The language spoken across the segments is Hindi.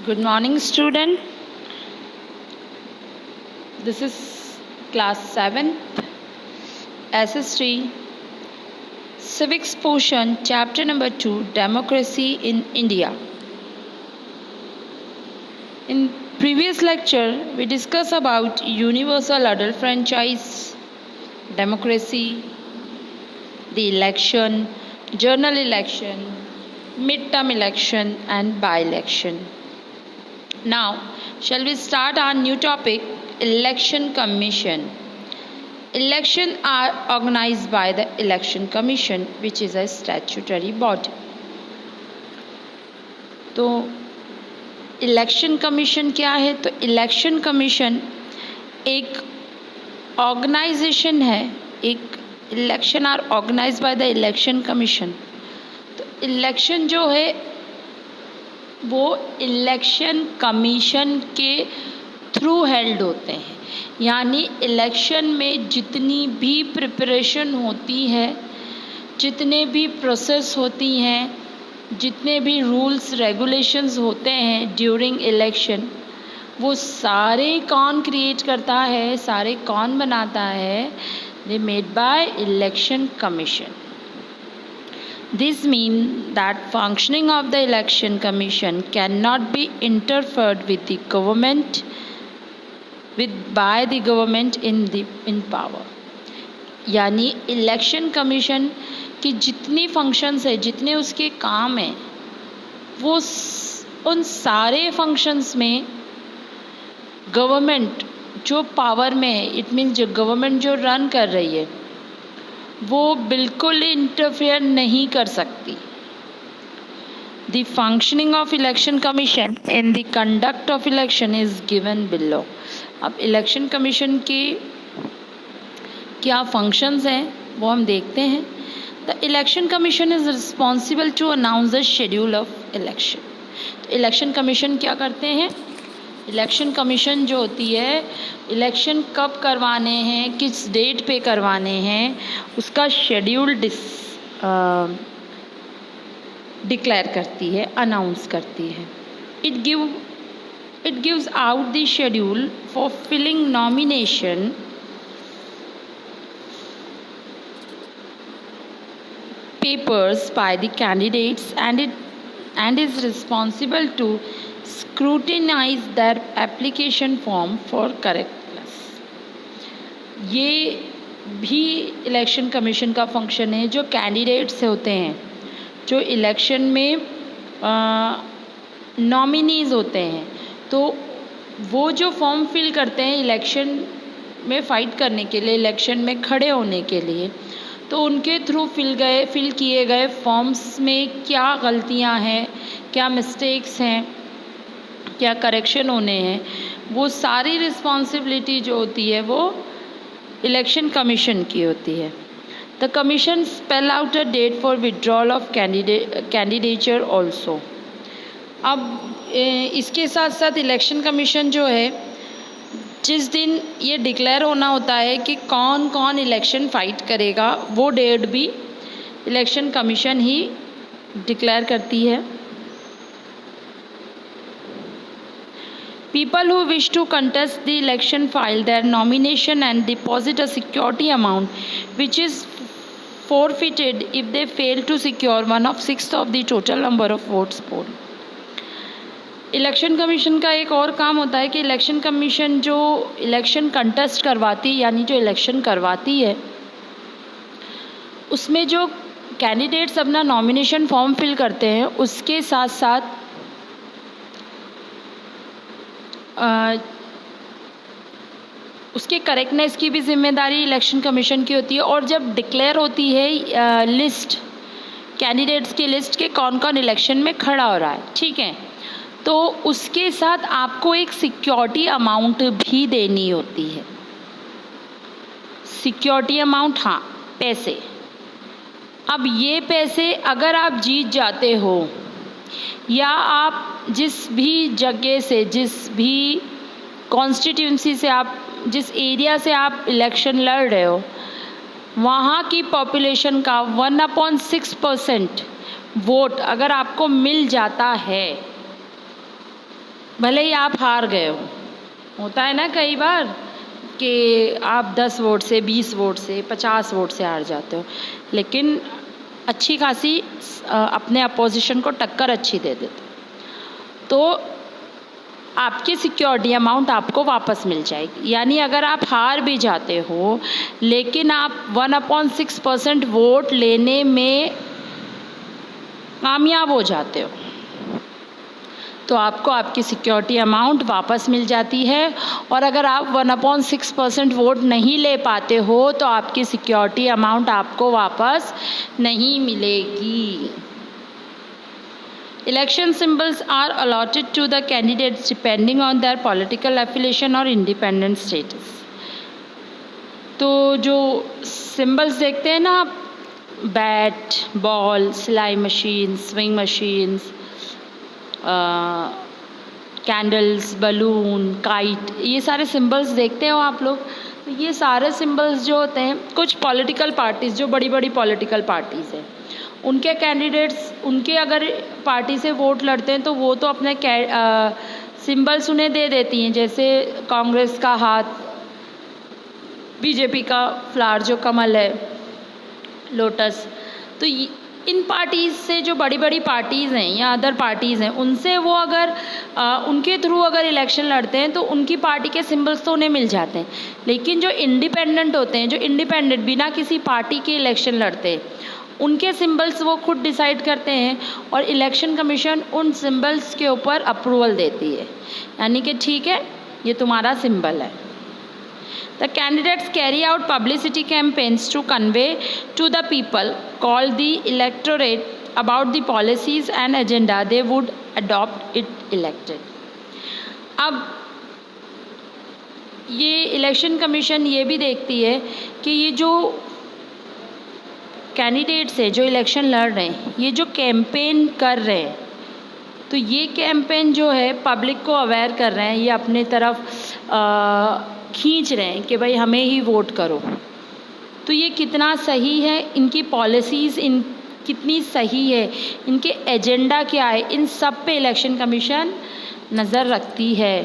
Good morning, student. This is class 7th, SS3, Civics portion, chapter number 2, Democracy in India. In previous lecture, we discussed about universal adult franchise, democracy, the election, general election, midterm election, and by-election. Now, shall we start our new topic, Election Commission. Elections are organized by the Election Commission, which is a statutory body. तो इलेक्शन कमीशन क्या है? तो इलेक्शन कमीशन एक ऑर्गेनाइजेशन है, एक election are organised by the election commission. तो इलेक्शन जो है वो इलेक्शन कमीशन के थ्रू हेल्ड होते हैं. यानी इलेक्शन में जितनी भी प्रिपरेशन होती है, जितने भी प्रोसेस होती हैं, जितने भी रूल्स रेगुलेशंस होते हैं ड्यूरिंग इलेक्शन, वो सारे कौन क्रिएट करता है, सारे कौन बनाता है? They made by election commission. This means that functioning of the election commission cannot be interfered with the government by the government in power. यानी इलेक्शन कमीशन की जितनी फंक्शंस है, जितने उसके काम हैं, वो उन सारे फंक्शंस में गवर्नमेंट जो पावर में है, इट मीन्स जो गवर्नमेंट जो रन कर रही है, वो बिल्कुल इंटरफेयर नहीं कर सकती. The functioning of election commission in the conduct of election is given below. अब इलेक्शन कमीशन के क्या फंक्शंस हैं वो हम देखते हैं. The election commission is responsible to announce the schedule of election. तो इलेक्शन कमीशन क्या करते हैं? इलेक्शन कमीशन जो होती है, इलेक्शन कब करवाने हैं, किस डेट पे करवाने हैं, उसका शेड्यूल डिक्लेयर करती है, अनाउंस करती है. It gives out the schedule for filling nomination papers by the candidates and is responsible to scrutinize their application form for correctness. ये भी इलेक्शन कमीशन का फंक्शन है. जो कैंडिडेट्स होते हैं, जो इलेक्शन में नॉमिनीज होते हैं, तो वो जो फॉर्म फिल करते हैं इलेक्शन में फ़ाइट करने के लिए, इलेक्शन में खड़े होने के लिए, तो उनके थ्रू फिल किए गए फॉर्म्स में क्या गलतियां हैं, क्या मिस्टेक्स हैं, क्या करेक्शन होने हैं, वो सारी रिस्पॉन्सिबिलिटी जो होती है वो इलेक्शन कमीशन की होती है. The commission spell out a date for withdrawal of candidature also. अब इसके साथ साथ इलेक्शन कमीशन जो है, जिस दिन ये डिक्लेयर होना होता है कि कौन कौन इलेक्शन फ़ाइट करेगा, वो डेट भी इलेक्शन कमीशन ही डिक्लेयर करती है. People who wish to contest the election file their nomination and deposit a security amount which is forfeited if they fail to secure 1/6 of the total number of votes polled. Election commission का एक और काम होता है कि इलेक्शन कमीशन जो इलेक्शन कंटेस्ट करवाती, यानी जो इलेक्शन करवाती है, उसमें जो कैंडिडेट्स अपना नॉमिनेशन फॉर्म फिल करते हैं, उसके साथ साथ उसके करेक्टनेस की भी जिम्मेदारी इलेक्शन कमीशन की होती है. और जब डिक्लेयर होती है लिस्ट, कैंडिडेट्स की लिस्ट के कौन कौन इलेक्शन में खड़ा हो रहा है, ठीक है, तो उसके साथ आपको एक सिक्योरिटी अमाउंट भी देनी होती है. सिक्योरिटी अमाउंट, हाँ, पैसे. अब ये पैसे अगर आप जीत जाते हो, या आप जिस भी जगह से, जिस भी कॉन्स्टिट्यूंसी से, आप जिस एरिया से आप इलेक्शन लड़ रहे हो, वहाँ की पॉपुलेशन का 1/6% वोट अगर आपको मिल जाता है, भले ही आप हार गए हो, होता है ना कई बार कि आप 10 वोट से, 20 वोट से, 50 वोट से हार जाते हो, लेकिन अच्छी खासी अपने अपोजिशन को टक्कर अच्छी दे देते हो, तो आपकी सिक्योरिटी अमाउंट आपको वापस मिल जाएगी। यानी अगर आप हार भी जाते हो लेकिन आप 1/6% वोट लेने में कामयाब हो जाते हो तो आपको आपकी सिक्योरिटी अमाउंट वापस मिल जाती है। और अगर आप 1/6% वोट नहीं ले पाते हो तो आपकी सिक्योरिटी अमाउंट आपको वापस नहीं मिलेगी। Election symbols are allotted to the candidates depending on their political affiliation or independent status. तो जो सिंबल्स देखते हैं ना आप, बैट, बॉल, सिलाई machine, swing machines, candles, balloon, kite, ये सारे सिंबल्स देखते हो आप लोग। तो ये सारे सिंबल्स जो होते हैं, कुछ पॉलिटिकल पार्टीज़, जो बड़ी बड़ी पॉलिटिकल पार्टीज़ हैं, उनके कैंडिडेट्स, उनके अगर पार्टी से वोट लड़ते हैं तो वो तो अपने सिंबल्स उन्हें दे देती हैं, जैसे कांग्रेस का हाथ, बीजेपी का फ्लावर जो कमल है, लोटस। तो इन पार्टीज़ से, जो बड़ी बड़ी पार्टीज़ हैं या अदर पार्टीज़ हैं, उनसे वो अगर उनके थ्रू अगर इलेक्शन लड़ते हैं तो उनकी पार्टी के सिंबल्स तो उन्हें मिल जाते हैं। लेकिन जो इंडिपेंडेंट होते हैं, जो इंडिपेंडेंट बिना किसी पार्टी के इलेक्शन लड़ते हैं, उनके सिंबल्स वो खुद डिसाइड करते हैं और इलेक्शन कमीशन उन सिंबल्स के ऊपर अप्रूवल देती है, यानी कि ठीक है ये तुम्हारा सिंबल है। The candidates carry out publicity campaigns to convey to the people called the electorate about the policies and agenda they would adopt if elected. अब ये इलेक्शन कमीशन ये भी देखती है कि ये जो कैंडिडेट्स हैं जो इलेक्शन लड़ रहे हैं, ये जो कैंपेन कर रहे हैं, तो ये कैंपेन जो है पब्लिक को अवेयर कर रहे हैं, ये अपने तरफ खींच रहे हैं कि भाई हमें ही वोट करो। तो ये कितना सही है, इनकी पॉलिसीज़ कितनी सही है, इनके एजेंडा क्या है, इन सब पे इलेक्शन कमीशन नज़र रखती है।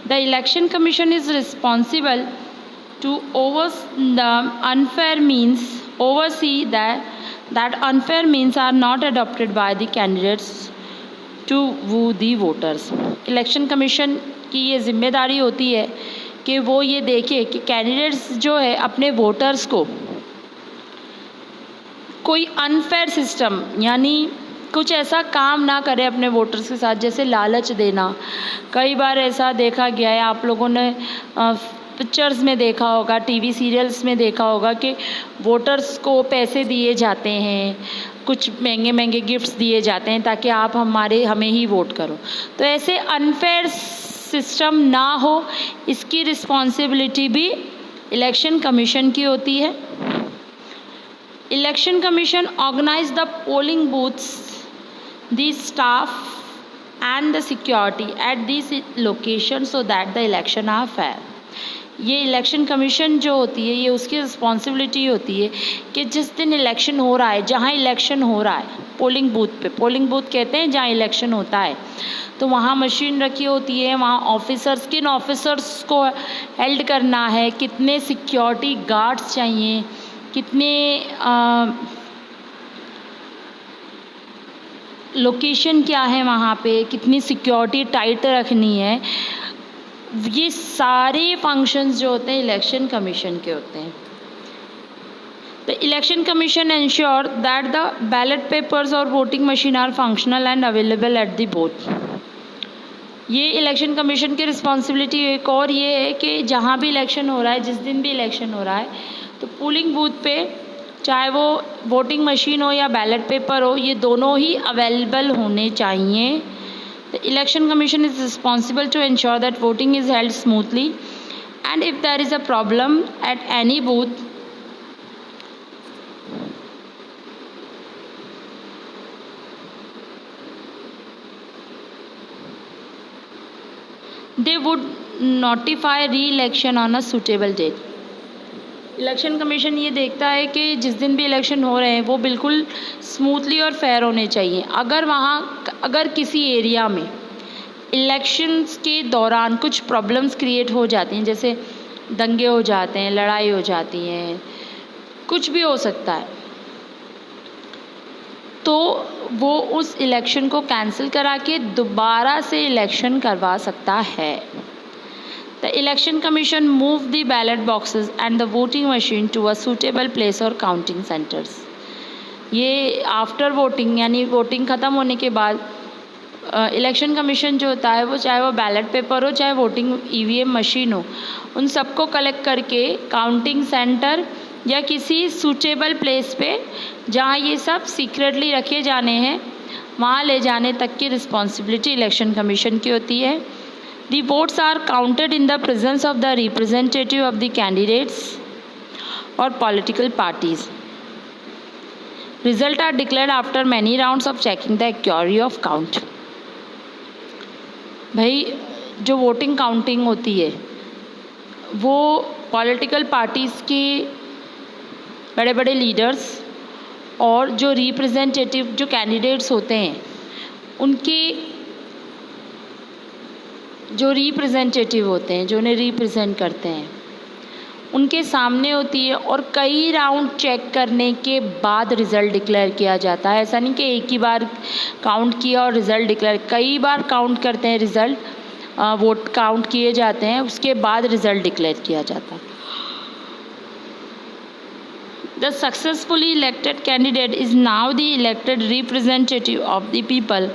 The election commission is responsible to oversee that unfair means are not adopted by the candidates to woo the voters. Election commission की ये जिम्मेदारी होती है कि वो ये देखे कि कैंडिडेट्स जो है अपने वोटर्स को कोई अनफेयर सिस्टम, यानी कुछ ऐसा काम ना करे अपने वोटर्स के साथ, जैसे लालच देना। कई बार ऐसा देखा गया है, आप लोगों ने पिक्चर्स में देखा होगा, टीवी सीरियल्स में देखा होगा कि वोटर्स को पैसे दिए जाते हैं, कुछ महंगे महंगे गिफ्ट्स दिए जाते हैं ताकि आप हमें ही वोट करो। तो ऐसे अनफेयर सिस्टम ना हो, इसकी रिस्पॉन्सिबिलिटी भी इलेक्शन कमीशन की होती है। Election commission organise the polling booths, the staff and the security at this location so that the election are fair. ये इलेक्शन कमीशन जो होती है, ये उसकी रिस्पॉन्सिबिलिटी होती है कि जिस दिन इलेक्शन हो रहा है, जहाँ इलेक्शन हो रहा है, पोलिंग बूथ पे, पोलिंग बूथ कहते हैं जहाँ इलेक्शन होता है, तो वहाँ मशीन रखी होती है, वहाँ ऑफिसर्स, किन ऑफिसर्स को हेल्ड करना है, कितने सिक्योरिटी गार्ड्स चाहिए, कितने लोकेशन क्या है वहाँ पे, कितनी सिक्योरिटी टाइट रखनी है, ये सारे फंक्शंस जो होते हैं इलेक्शन कमीशन के होते हैं। The election commission ensure that the ballot papers और voting machine are functional and available at the booth. ये इलेक्शन कमीशन की रिस्पॉन्सिबिलिटी एक और ये है कि जहाँ भी इलेक्शन हो रहा है, जिस दिन भी इलेक्शन हो रहा है, तो पोलिंग बूथ पे चाहे वो वोटिंग मशीन हो या बैलेट पेपर हो, ये दोनों ही अवेलेबल होने चाहिए। The Election Commission is responsible to ensure that voting is held smoothly, and if there is a problem at any booth, they would notify re-election on a suitable date. Election commission ये देखता है कि जिस दिन भी इलेक्शन हो रहे हैं वो बिल्कुल स्मूथली और फेयर होने चाहिए। अगर किसी एरिया में इलेक्शंस के दौरान कुछ प्रॉब्लम्स क्रिएट हो जाती हैं, जैसे दंगे हो जाते हैं, लड़ाई हो जाती हैं, कुछ भी हो सकता है, तो वो उस इलेक्शन को कैंसिल करा के दोबारा से इलेक्शन करवा सकता है। The election commission move the ballot boxes and the voting machine to a suitable place और काउंटिंग सेंटर्स। ये आफ्टर वोटिंग यानी वोटिंग ख़त्म होने के बाद इलेक्शन कमीशन जो होता है वो, चाहे वो बैलेट पेपर हो चाहे वोटिंग ईवीएम मशीन हो, उन सबको कलेक्ट करके काउंटिंग सेंटर या किसी सूटेबल प्लेस पे जहाँ ये सब सीक्रेटली रखे जाने हैं वहाँ ले जाने तक की रिस्पॉन्सिबिलिटी इलेक्शन कमीशन की होती है। The votes are counted in the presence of the representative of the candidates और political parties. Result are declared after many rounds of checking the accuracy of count. भाई जो वोटिंग काउंटिंग होती है वो पॉलिटिकल पार्टीज़ के बड़े बड़े लीडर्स और जो रिप्रेजेंटेटिव जो कैंडिडेट्स होते हैं उनके जो रिप्रेजेंटेटिव होते हैं, जो उन्हें रिप्रेजेंट करते हैं, उनके सामने होती है और कई राउंड चेक करने के बाद रिज़ल्ट डिक्लेयर किया जाता है। ऐसा नहीं कि एक ही बार काउंट किया और रिज़ल्ट डिक्लेयर, कई बार काउंट करते हैं, रिज़ल्ट वोट काउंट किए जाते हैं, उसके बाद रिज़ल्ट डिक्लेयर किया जाता है। The successfully elected candidate is now the elected representative of the people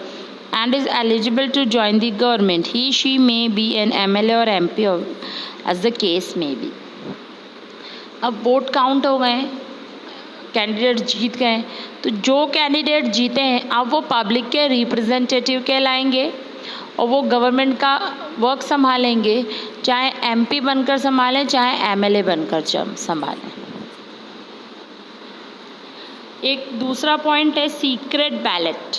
and is eligible to join the government. He, she may be an MLA or MP as the case may be. अब वोट काउंट हो गए, कैंडिडेट जीत गए, तो जो कैंडिडेट जीते हैं अब वो पब्लिक के रिप्रेजेंटेटिव कहलाएंगे और वो गवर्नमेंट का वर्क संभालेंगे, चाहे MP बनकर संभालें चाहे MLA बनकर संभालें। एक दूसरा पॉइंट है secret ballot.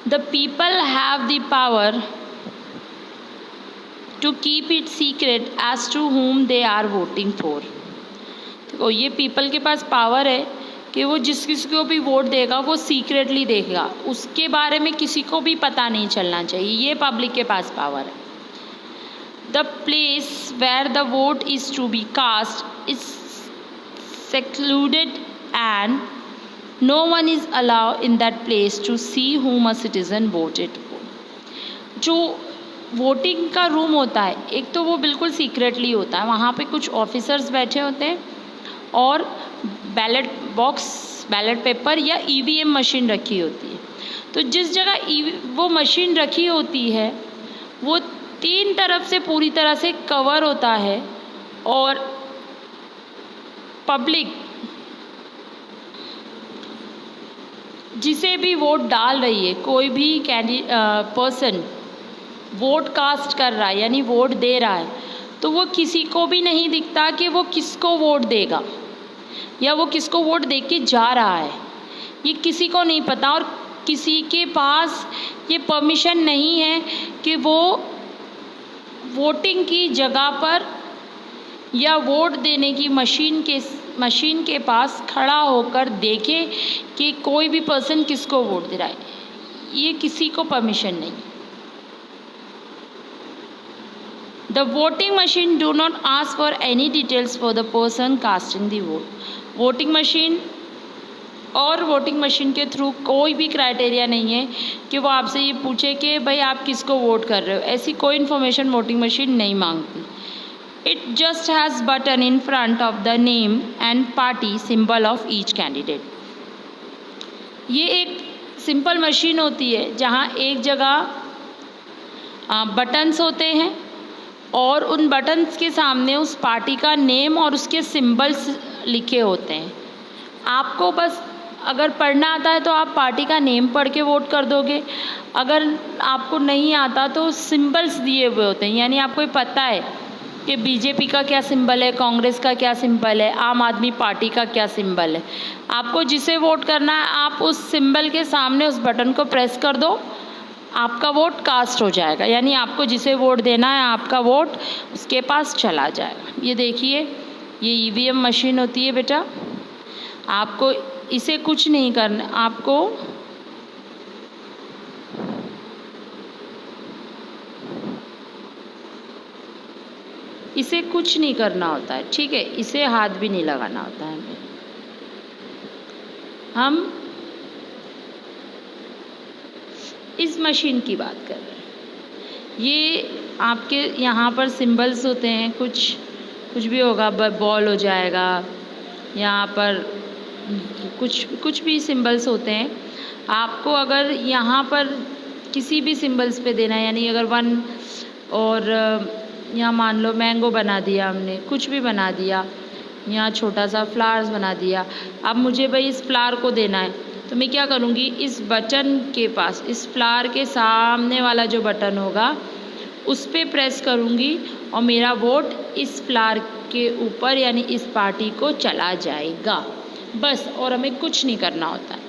The people have the power to keep it secret as to whom they are voting for. तो ये पीपल के पास पावर है कि वो जिस किसी को भी वोट देगा वो सीक्रेटली देगा, उसके बारे में किसी को भी पता नहीं चलना चाहिए, ये पब्लिक के पास पावर है। The place where the vote is to be cast is secluded and no one is allowed in that place to see whom a citizen voted for. जो वोटिंग का रूम होता है एक तो वो बिल्कुल सीक्रेटली होता है, वहाँ पे कुछ ऑफिसर्स बैठे होते हैं और बैलेट बॉक्स, बैलेट पेपर या ईवीएम मशीन रखी होती है। तो जिस जगह वो मशीन रखी होती है वो 3 तरफ से पूरी तरह से कवर होता है और पब्लिक जिसे भी वोट डाल रही है, कोई भी पर्सन वोट कास्ट कर रहा है यानी वोट दे रहा है, तो वो किसी को भी नहीं दिखता कि वो किसको वोट देगा या वो किसको वोट दे के जा रहा है, ये किसी को नहीं पता। और किसी के पास ये परमिशन नहीं है कि वो वोटिंग की जगह पर या वोट देने की मशीन के पास खड़ा होकर देखे कि कोई भी पर्सन किसको वोट दे रहा है, ये किसी को परमिशन नहीं। The voting machine do not ask for any details for the person casting the vote. Voting machine और वोटिंग मशीन के थ्रू कोई भी क्राइटेरिया नहीं है कि वो आपसे ये पूछे कि भाई आप किसको वोट कर रहे हो, ऐसी कोई इन्फॉर्मेशन वोटिंग मशीन नहीं मांगती। It just has button in front of the name and party symbol of each candidate. ये एक सिंपल मशीन होती है जहाँ एक जगह बटन्स होते हैं और उन बटन्स के सामने उस पार्टी का नेम और उसके सिंबल्स लिखे होते हैं। आपको बस अगर पढ़ना आता है तो आप पार्टी का नेम पढ़ के वोट कर दोगे, अगर आपको नहीं आता तो सिंबल्स दिए हुए होते हैं, यानी आपको पता है कि बीजेपी का क्या सिंबल है, कांग्रेस का क्या सिंबल है, आम आदमी पार्टी का क्या सिंबल है। आपको जिसे वोट करना है आप उस सिंबल के सामने उस बटन को प्रेस कर दो, आपका वोट कास्ट हो जाएगा, यानी आपको जिसे वोट देना है आपका वोट उसके पास चला जाएगा। ये देखिए ये ईवीएम मशीन होती है बेटा, आपको इसे कुछ नहीं करना, आपको इसे कुछ नहीं करना होता है, ठीक है, इसे हाथ भी नहीं लगाना होता है हमें। हम इस मशीन की बात कर रहे हैं। ये आपके यहाँ पर सिंबल्स होते हैं, कुछ भी होगा, बॉल हो जाएगा, यहाँ पर कुछ भी सिंबल्स होते हैं। आपको अगर यहाँ पर किसी भी सिंबल्स पे देना है, यानी अगर 1 और यहाँ मान लो मैंगो बना दिया हमने, कुछ भी बना दिया, यहाँ छोटा सा फ्लावर्स बना दिया। अब मुझे भाई इस फ्लावर को देना है, तो मैं क्या करूँगी, इस बटन के पास, इस फ्लावर के सामने वाला जो बटन होगा उस पर प्रेस करूँगी और मेरा वोट इस फ्लावर के ऊपर यानी इस पार्टी को चला जाएगा, बस। और हमें कुछ नहीं करना होता है।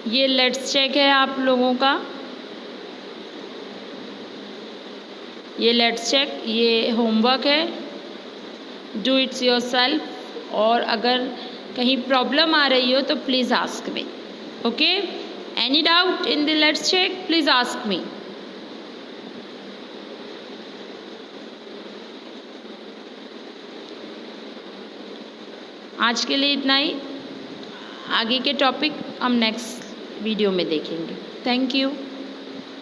ये लेट्स चेक है आप लोगों का, ये लेट्स चेक, ये होमवर्क है, डू इट्स योरसेल्फ। और अगर कहीं प्रॉब्लम आ रही हो तो please ask me, okay. Any doubt in the let's check, please ask me. आज के लिए इतना ही, आगे के टॉपिक हम नेक्स्ट वीडियो में देखेंगे। Thank you.